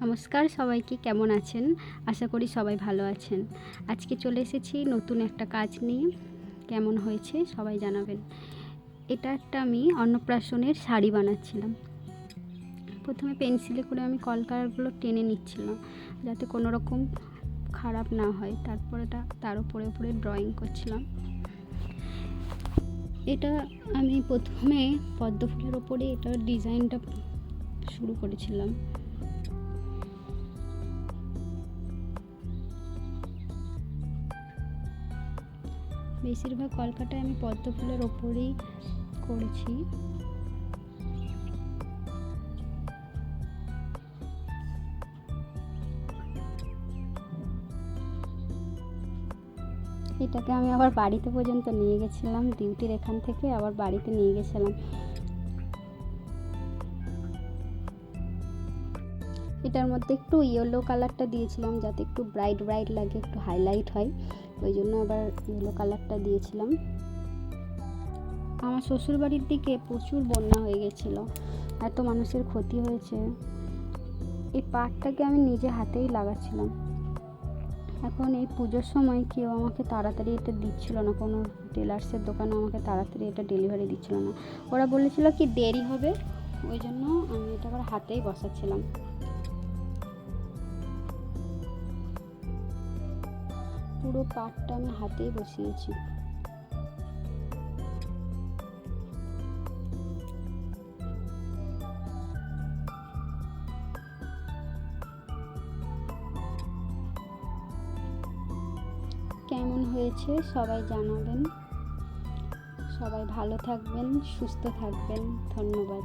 নমস্কার সবাইকে, কেমন আছেন? আশা করি সবাই ভালো আছেন। আজকে চলে এসেছি নতুন একটা কাজ নিয়ে। কেমন হয়েছে সবাই জানাবেন। এটা একটা আমি অন্নপ্রাশনের শাড়ি বানাচ্ছিলাম। প্রথমে পেন্সিলে করে আমি কলকারগুলো টেনে নিচ্ছিলাম যাতে কোনো রকম খারাপ না হয়। তারপর তার উপরে ড্রয়িং করছিলাম। এটা আমি প্রথমে পদ্ম ফুলের ওপরে এটার ডিজাইনটা শুরু করেছিলাম। বেশিরভাগ কলকাটায় আমি পদ্ম ফুলের ওপরেই করেছি। এটাকে আমি আবার বাড়িতে পর্যন্ত নিয়ে গেছিলাম, ডিউটির এখান থেকে আবার বাড়িতে নিয়ে গেছিলাম। এটার মধ্যে একটু ইয়েলো কালারটা দিয়েছিলাম যাতে একটু ব্রাইট লাগে, একটু হাইলাইট হয়, ওই জন্য আবার ইয়েলো কালারটা দিয়েছিলাম। আমার শ্বশুরবাড়ির দিকে প্রচুর বন্যা হয়ে গেছিলো, এত মানুষের ক্ষতি হয়েছে। এই পাটটাকে আমি নিজে হাতেই লাগাচ্ছিলাম। এখন এই পুজোর সময় কেউ আমাকে তাড়াতাড়ি এটা দিচ্ছিল না, কোনো টেলার্সের দোকানে আমাকে তাড়াতাড়ি এটা ডেলিভারি দিচ্ছিল না। ওরা বলেছিল কি দেরি হবে, ওই জন্য আমি এটা আবার হাতেই বসাচ্ছিলাম। পুরো পাটটা আমি হাতেই বসিয়েছি। কেমন হয়েছে সবাই জানাবেন। সবাই ভালো থাকবেন, সুস্থ থাকবেন। ধন্যবাদ।